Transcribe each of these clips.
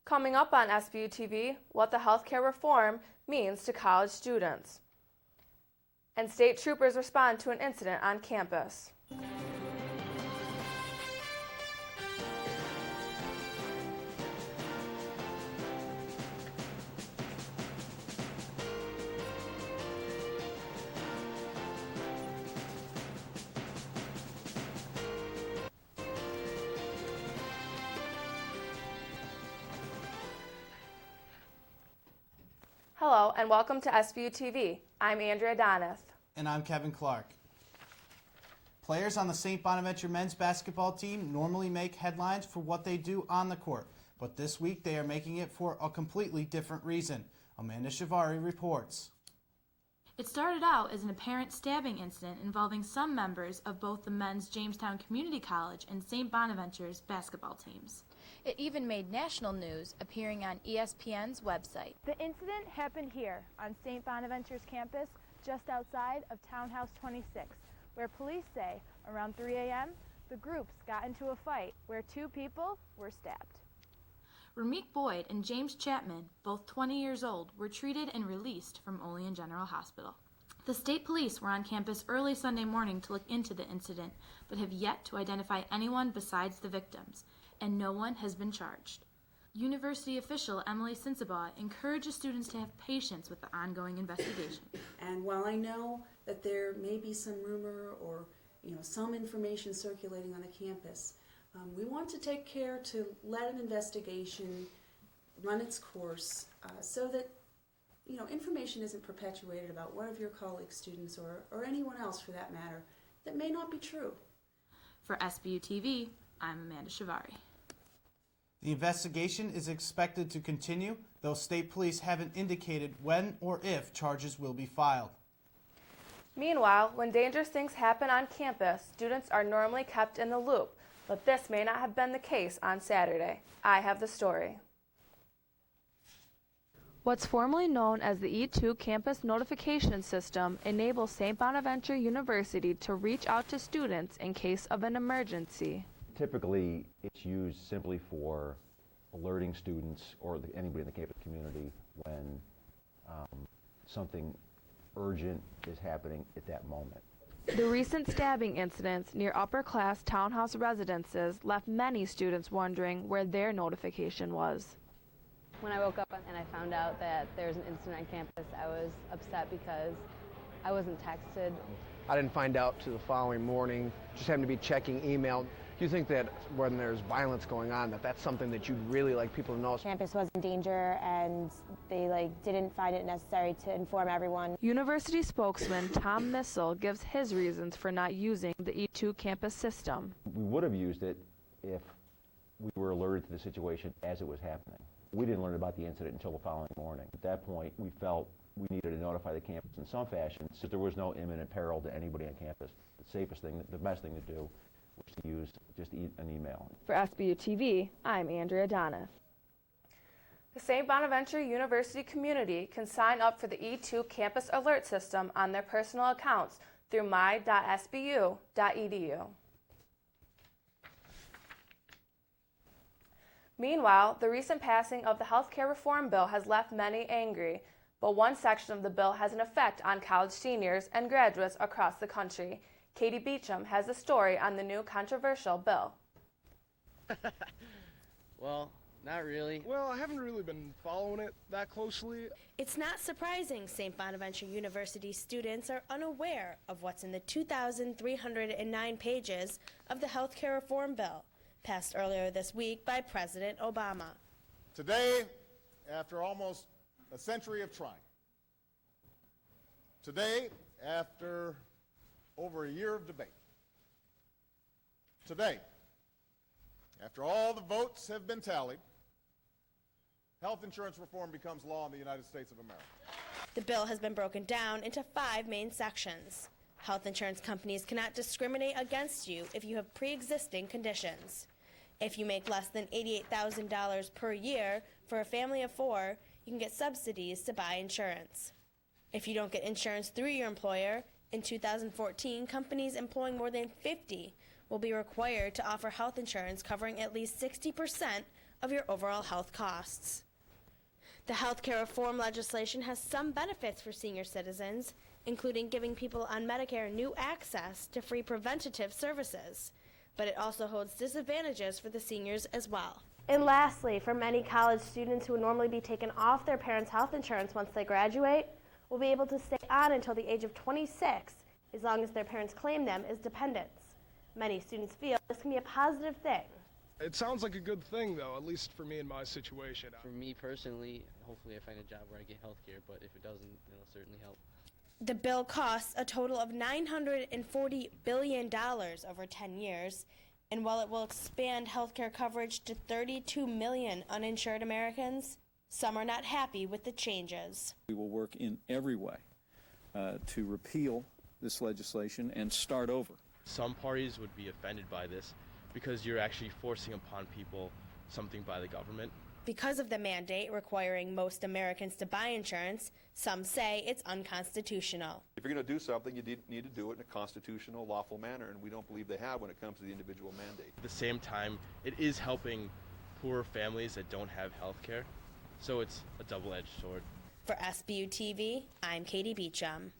Coming up on SBU TV, what the healthcare reform means to college students. And state troopers respond to an incident on campus. Hello and welcome to SBU TV. I'm Andrea Doneth. And I'm Kevin Clark. Players on the St. Bonaventure men's basketball team normally make headlines for what they do on the court, but this week they are making it for a completely different reason. Amanda Ciavarri reports. It started out as an apparent stabbing incident involving some members of both the men's Jamestown Community College and St. Bonaventure's basketball teams. It even made national news, appearing on ESPN's website. The incident happened here on St. Bonaventure's campus, just outside of Townhouse 26, where police say around 3 a.m. the groups got into a fight where 2 people were stabbed. Ramik Boyd and James Chapman, both 20 years old, were treated and released from Olean General Hospital. The state police were on campus early Sunday morning to look into the incident, but have yet to identify anyone besides the victims, and no one has been charged. University official Emily Sinsabaugh encourages students to have patience with the ongoing investigation. And while I know that there may be some rumor or some information circulating on the campus, we want to take care to let an investigation run its course so that information isn't perpetuated about one of your colleague students or anyone else for that matter that may not be true. For SBU TV, I'm Amanda Ciavarri. The investigation is expected to continue, though state police haven't indicated when or if charges will be filed. Meanwhile, when dangerous things happen on campus, students are normally kept in the loop, but this may not have been the case on Saturday. I have the story. What's formerly known as the E2 Campus Notification System enables St. Bonaventure University to reach out to students in case of an emergency. Typically, it's used simply for alerting students or anybody in the campus community when something urgent is happening at that moment. The recent stabbing incidents near upper-class townhouse residences left many students wondering where their notification was. When I woke up and I found out that there was an incident on campus, I was upset because I wasn't texted. I didn't find out till the following morning, just happened to be checking email. Do you think that when there's violence going on, that's something that you'd really like people to know? Campus was in danger and they didn't find it necessary to inform everyone. University spokesman Tom Missel gives his reasons for not using the E2 campus system. We would have used it if we were alerted to the situation as it was happening. We didn't learn about the incident until the following morning. At that point, we felt we needed to notify the campus in some fashion so there was no imminent peril to anybody on campus. The safest thing, the best thing to do was to use just an email. For SBU TV, I'm Andrea Doneth. The St. Bonaventure University community can sign up for the E2 Campus Alert System on their personal accounts through my.sbu.edu. Meanwhile, the recent passing of the healthcare reform bill has left many angry, but one section of the bill has an effect on college seniors and graduates across the country. Katie Beacham has a story on the new controversial bill. Well, not really. Well, I haven't really been following it that closely. It's not surprising St. Bonaventure University students are unaware of what's in the 2,309 pages of the healthcare reform bill, passed earlier this week by President Obama. Today, after almost a century of trying, today, after over a year of debate, today, after all the votes have been tallied, health insurance reform becomes law in the United States of America. The bill has been broken down into 5 main sections. Health insurance companies cannot discriminate against you if you have pre-existing conditions. If you make less than $88,000 per year for a family of 4, you can get subsidies to buy insurance. If you don't get insurance through your employer, in 2014, companies employing more than 50 will be required to offer health insurance covering at least 60% of your overall health costs. The healthcare reform legislation has some benefits for senior citizens, including giving people on Medicare new access to free preventative services. But it also holds disadvantages for the seniors as well. And lastly, for many college students who would normally be taken off their parents' health insurance once they graduate, will be able to stay on until the age of 26, as long as their parents claim them as dependents. Many students feel this can be a positive thing. It sounds like a good thing, though, at least for me in my situation. For me personally, hopefully I find a job where I get health care, but if it doesn't, it'll certainly help. The bill costs a total of $940 billion over 10 years, and while it will expand health care coverage to 32 million uninsured Americans, some are not happy with the changes. We will work in every way to repeal this legislation and start over. Some parties would be offended by this because you're actually forcing upon people something by the government. Because of the mandate requiring most Americans to buy insurance, some say it's unconstitutional. If you're going to do something, you need to do it in a constitutional, lawful manner, and we don't believe they have when it comes to the individual mandate. At the same time, it is helping poor families that don't have health care, so it's a double-edged sword. For SBU TV, I'm Katie Beacham.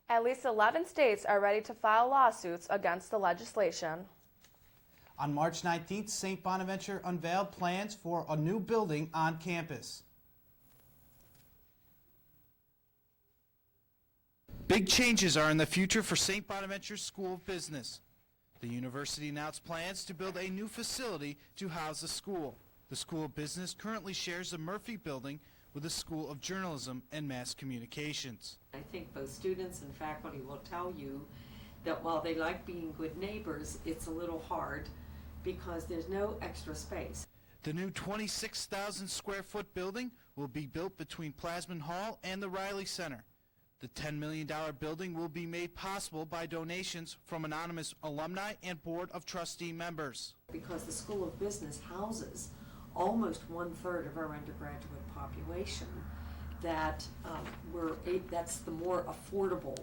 At least 11 states are ready to file lawsuits against the legislation. On March 19th, St. Bonaventure unveiled plans for a new building on campus. Big changes are in the future for St. Bonaventure School of Business. The university announced plans to build a new facility to house the school. The School of Business currently shares the Murphy Building with the School of Journalism and Mass Communications. I think both students and faculty will tell you that while they like being good neighbors, it's a little hard because there's no extra space. The new 26,000 square foot building will be built between Plasman Hall and the Riley Center. The $10 million building will be made possible by donations from anonymous alumni and Board of Trustee members. Because the School of Business houses almost 1/3 of our undergraduate population, that's the more affordable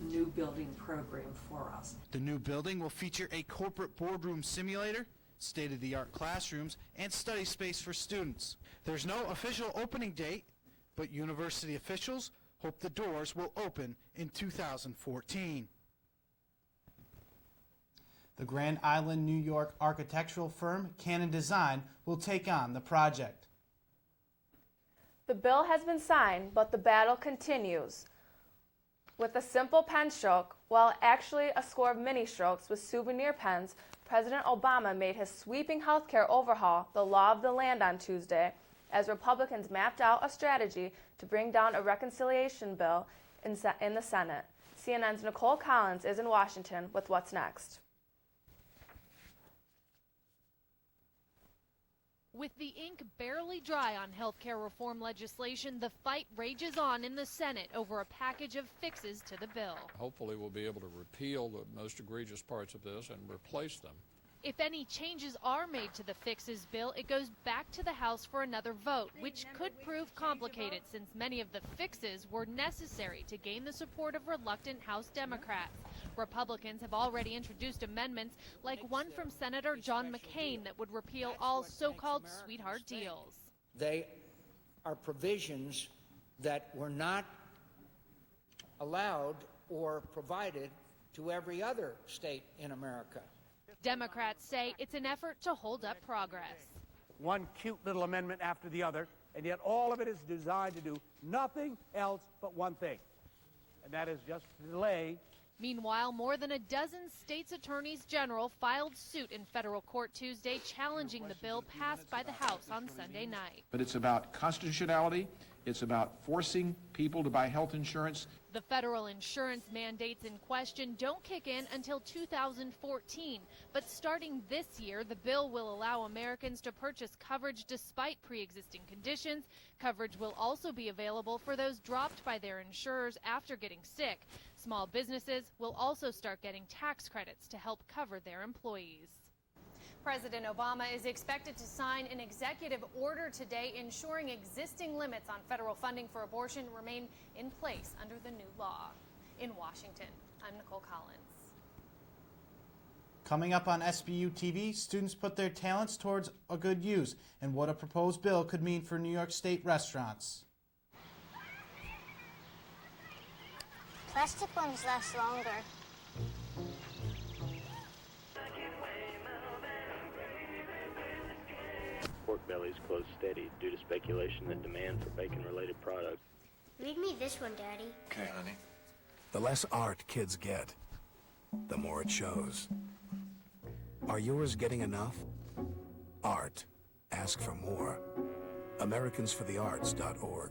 new building program for us. The new building will feature a corporate boardroom simulator, state-of-the-art classrooms, and study space for students. There's no official opening date, but university officials hope the doors will open in 2014. The Grand Island, New York architectural firm Cannon Design will take on the project. The bill has been signed, but the battle continues. With a simple pen stroke, well, actually a score of mini strokes with souvenir pens, President Obama made his sweeping healthcare overhaul the law of the land on Tuesday, as Republicans mapped out a strategy to bring down a reconciliation bill in the Senate. CNN's Nicole Collins is in Washington with what's next. With the ink barely dry on healthcare reform legislation, the fight rages on in the Senate over a package of fixes to the bill. Hopefully we'll be able to repeal the most egregious parts of this and replace them. If any changes are made to the fixes bill, it goes back to the House for another vote, which could prove complicated since many of the fixes were necessary to gain the support of reluctant House Democrats. Republicans have already introduced amendments like one from Senator John McCain that would repeal all so-called sweetheart deals. They are provisions that were not allowed or provided to every other state in America. Democrats say it's an effort to hold up progress. One cute little amendment after the other, and yet all of it is designed to do nothing else but one thing, and that is just delay. Meanwhile, more than a dozen states' attorneys general filed suit in federal court Tuesday challenging the bill passed by the House on Sunday night. But it's about constitutionality. It's about forcing people to buy health insurance. The federal insurance mandates in question don't kick in until 2014. But starting this year, the bill will allow Americans to purchase coverage despite pre-existing conditions. Coverage will also be available for those dropped by their insurers after getting sick. Small businesses will also start getting tax credits to help cover their employees. President Obama is expected to sign an executive order today ensuring existing limits on federal funding for abortion remain in place under the new law. In Washington, I'm Nicole Collins. Coming up on SBU TV, students put their talents towards a good use and what a proposed bill could mean for New York State restaurants. Plastic ones last longer. Pork bellies close steady due to speculation and demand for bacon-related products. Leave me this one, Daddy. Okay, honey. The less art kids get, the more it shows. Are yours getting enough? Art. Ask for more. AmericansForTheArts.org.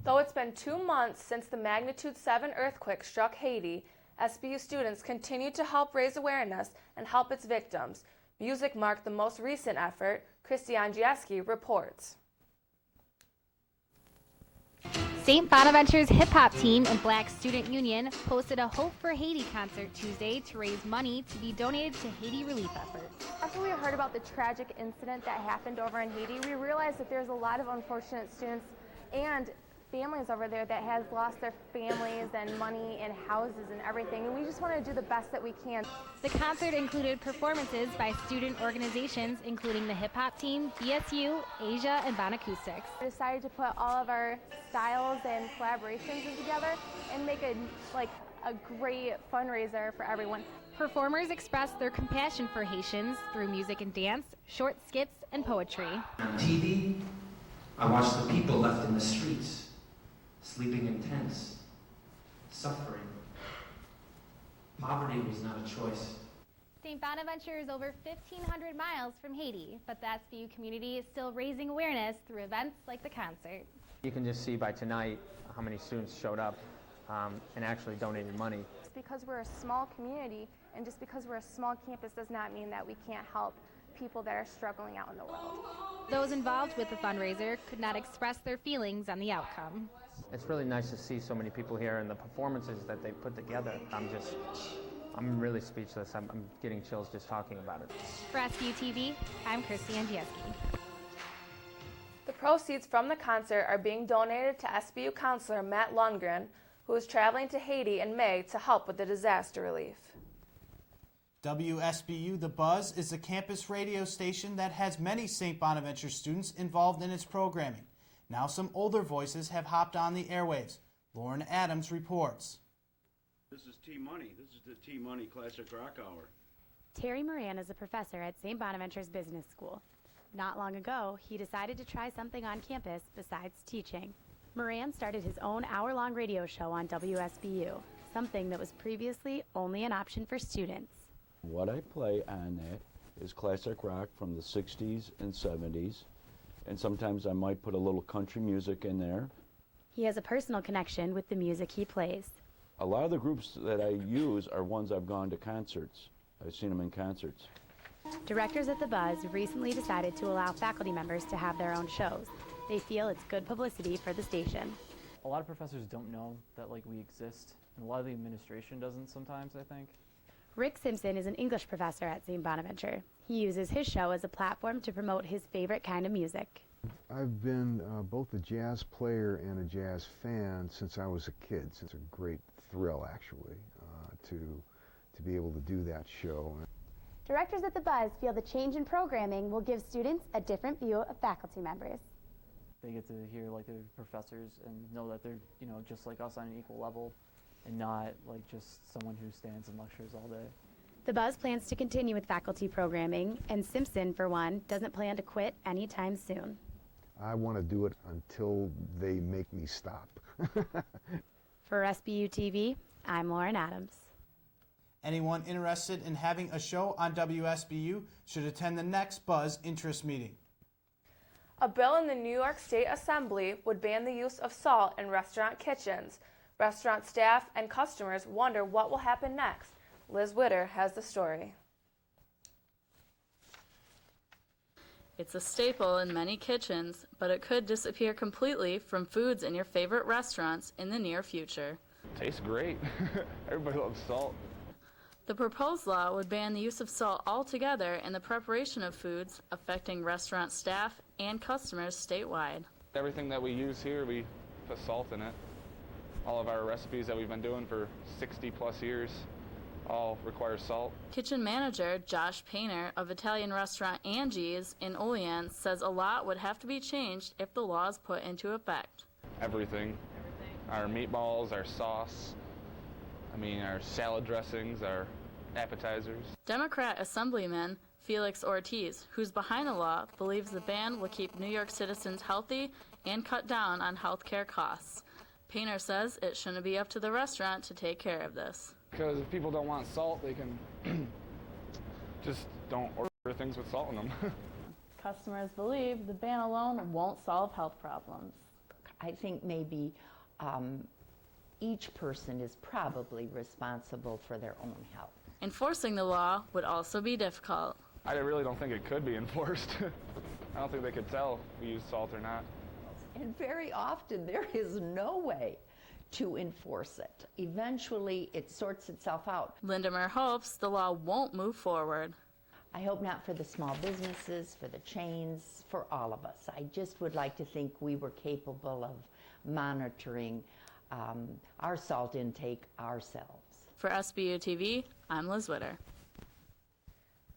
Though it's been 2 months since the magnitude 7 earthquake struck Haiti, SBU students continue to help raise awareness and help its victims. Music marked the most recent effort. Christy Andrzejewski reports. St. Bonaventure's hip-hop team and Black Student Union hosted a Hope for Haiti concert Tuesday to raise money to be donated to Haiti relief efforts. After we heard about the tragic incident that happened over in Haiti, we realized that there's a lot of unfortunate students and families over there that has lost their families and money and houses and everything, and we just want to do the best that we can. The concert included performances by student organizations including the hip-hop team, BSU, Asia, and Bon Acoustics. We decided to put all of our styles and collaborations in together and make a great fundraiser for everyone. Performers expressed their compassion for Haitians through music and dance, short skits, and poetry. On TV, I watched the people left in the streets, sleeping in tents, suffering. Poverty was not a choice. St. Bonaventure is over 1,500 miles from Haiti, but the SBU community is still raising awareness through events like the concert. You can just see by tonight how many students showed up and actually donated money. Just because we're a small community and just because we're a small campus does not mean that we can't help people that are struggling out in the world. Those involved with the fundraiser could not express their feelings on the outcome. It's really nice to see so many people here and the performances that they put together. I'm really speechless. I'm getting chills just talking about it. For SBU TV, I'm Christy Andrzejewski. The proceeds from the concert are being donated to SBU counselor Matt Lundgren, who is traveling to Haiti in May to help with the disaster relief. WSBU The Buzz is a campus radio station that has many St. Bonaventure students involved in its programming. Now some older voices have hopped on the airwaves. Lauren Adams reports. This is T-Money. This is the T-Money Classic Rock Hour. Terry Moran is a professor at St. Bonaventure's Business School. Not long ago, he decided to try something on campus besides teaching. Moran started his own hour-long radio show on WSBU, something that was previously only an option for students. What I play on that is classic rock from the 60s and 70s, and sometimes I might put a little country music in there. He has a personal connection with the music he plays. A lot of the groups that I use are ones I've gone to concerts. I've seen them in concerts. Directors at The Buzz recently decided to allow faculty members to have their own shows. They feel it's good publicity for the station. A lot of professors don't know that we exist, and a lot of the administration doesn't sometimes, I think. Rick Simpson is an English professor at St. Bonaventure. He uses his show as a platform to promote his favorite kind of music. I've been both a jazz player and a jazz fan since I was a kid. It's a great thrill, actually, to be able to do that show. Directors at The Buzz feel the change in programming will give students a different view of faculty members. They get to hear their professors and know that they're just like us on an equal level, and not just someone who stands and lectures all day. The Buzz plans to continue with faculty programming, and Simpson, for one, doesn't plan to quit anytime soon. I want to do it until they make me stop. For SBU TV, I'm Lauren Adams. Anyone interested in having a show on WSBU should attend the next Buzz interest meeting. A bill in the New York State Assembly would ban the use of salt in restaurant kitchens. Restaurant staff and customers wonder what will happen next. Liz Witter has the story. It's a staple in many kitchens, but it could disappear completely from foods in your favorite restaurants in the near future. Tastes great. Everybody loves salt. The proposed law would ban the use of salt altogether in the preparation of foods, affecting restaurant staff and customers statewide. Everything that we use here, we put salt in it. All of our recipes that we've been doing for 60 plus years, all require salt. Kitchen manager Josh Painter of Italian restaurant Angie's in Olean says a lot would have to be changed if the law is put into effect. Everything. Our meatballs, our sauce, our salad dressings, our appetizers. Democrat Assemblyman Felix Ortiz, who's behind the law, believes the ban will keep New York citizens healthy and cut down on health care costs. Painter says it shouldn't be up to the restaurant to take care of this. Because if people don't want salt, they can just don't order things with salt in them. Customers believe the ban alone won't solve health problems. I think maybe each person is probably responsible for their own health. Enforcing the law would also be difficult. I really don't think it could be enforced. I don't think they could tell if we use salt or not. And very often there is no way to enforce it. Eventually it sorts itself out. Lindemer hopes the law won't move forward. I hope not for the small businesses, for the chains, for all of us. I just would like to think we were capable of monitoring our salt intake ourselves. For SBU TV, I'm Liz Witter.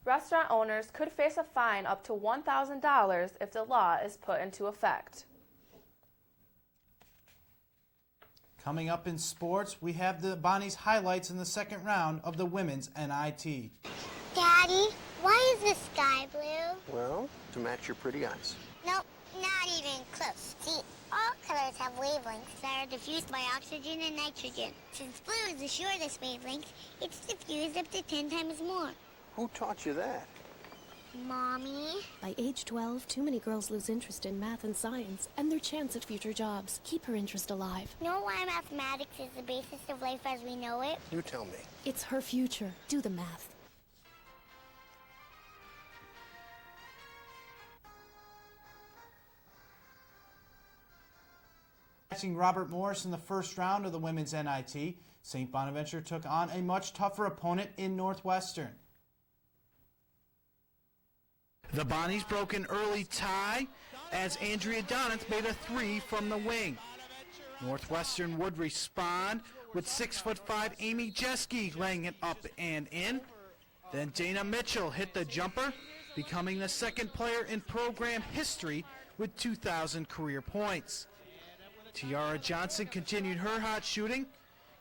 Restaurant owners could face a fine up to $1,000 if the law is put into effect. Coming up in sports, we have the Bonnie's highlights in the second round of the women's NIT. Daddy, why is the sky blue? Well, to match your pretty eyes. Nope, not even close. See, all colors have wavelengths that are diffused by oxygen and nitrogen. Since blue is the shortest wavelength, it's diffused up to 10 times more. Who taught you that? Mommy? By age 12, too many girls lose interest in math and science and their chance at future jobs. Keep her interest alive. Know why mathematics is the basis of life as we know it? You tell me. It's her future. Do the math. Catching Robert Morris in the first round of the women's NIT, St. Bonaventure took on a much tougher opponent in Northwestern. The Bonnies broke an early tie as Andrea Doneth made a three from the wing. Northwestern would respond with 6'5" Amy Jeske laying it up and in. Then Dana Mitchell hit the jumper, becoming the second player in program history with 2,000 career points. Tiara Johnson continued her hot shooting,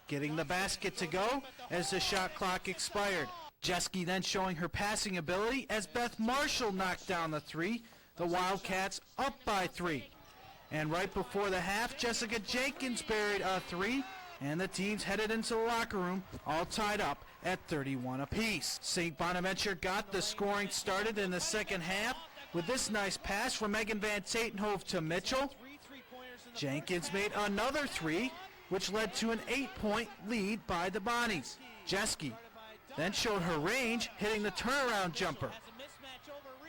getting the basket to go as the shot clock expired. Jeske then showing her passing ability as Beth Marshall knocked down the three, the Wildcats up by 3. And right before the half, Jessica Jenkins buried a 3, and the teams headed into the locker room all tied up at 31 apiece. St. Bonaventure got the scoring started in the second half with this nice pass from Megan Van Tatenhove to Mitchell. Jenkins made another 3, which led to an 8-point lead by the Bonnies. Jeske then showed her range, hitting the turnaround jumper.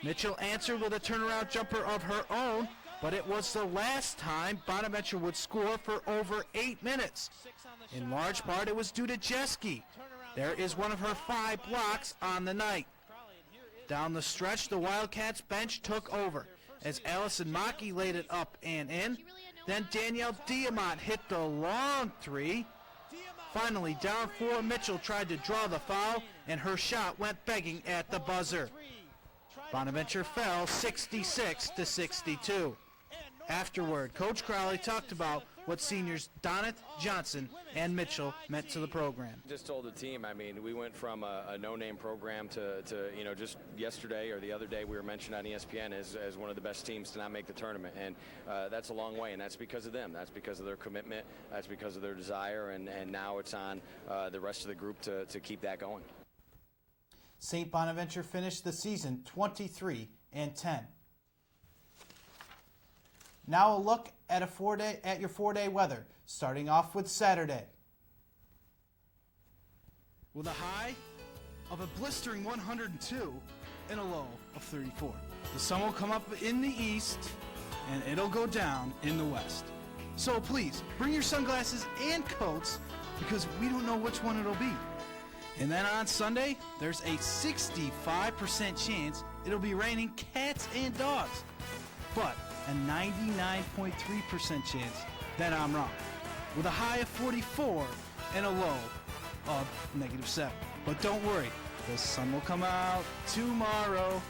Mitchell answered with a turnaround jumper of her own, but it was the last time Bonaventure would score for over 8 minutes. In large part, it was due to Jeske. There is one of her 5 blocks on the night. Down the stretch, the Wildcats bench took over as Allison Mackey laid it up and in. Then Danielle Diamant hit the long 3. Finally, down 4, Mitchell tried to draw the foul, and her shot went begging at the buzzer. Bonaventure fell 66-62. Afterward, Coach Crowley talked about what seniors Doneth, Johnson, and Mitchell meant to the program. Just told the team, we went from a no-name program to just yesterday or the other day we were mentioned on ESPN as one of the best teams to not make the tournament. And that's a long way, and that's because of them. That's because of their commitment. That's because of their desire, and now it's on the rest of the group to keep that going. St. Bonaventure finished the season 23-10. Now a look at your 4-day weather, starting off with Saturday. With a high of a blistering 102 and a low of 34. The sun will come up in the east and it'll go down in the west. So please, bring your sunglasses and coats because we don't know which one it'll be. And then on Sunday, there's a 65% chance it'll be raining cats and dogs. But a 99.3% chance that I'm wrong. With a high of 44 and a low of -7. But don't worry, the sun will come out tomorrow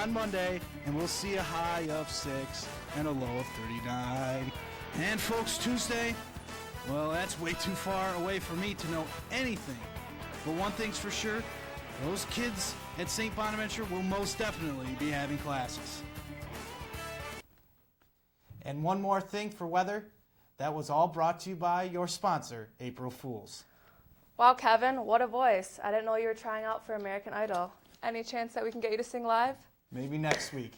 on Monday, and we'll see a high of 6 and a low of 39. And folks, Tuesday, well, that's way too far away for me to know anything. But one thing's for sure, those kids at St. Bonaventure will most definitely be having classes. And one more thing for weather, that was all brought to you by your sponsor, April Fools. Wow, Kevin, what a voice. I didn't know you were trying out for American Idol. Any chance that we can get you to sing live? Maybe next week.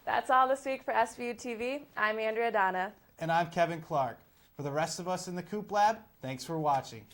That's all this week for SBU TV. I'm Andrea Doneth. And I'm Kevin Clark. For the rest of us in the Coop Lab, thanks for watching.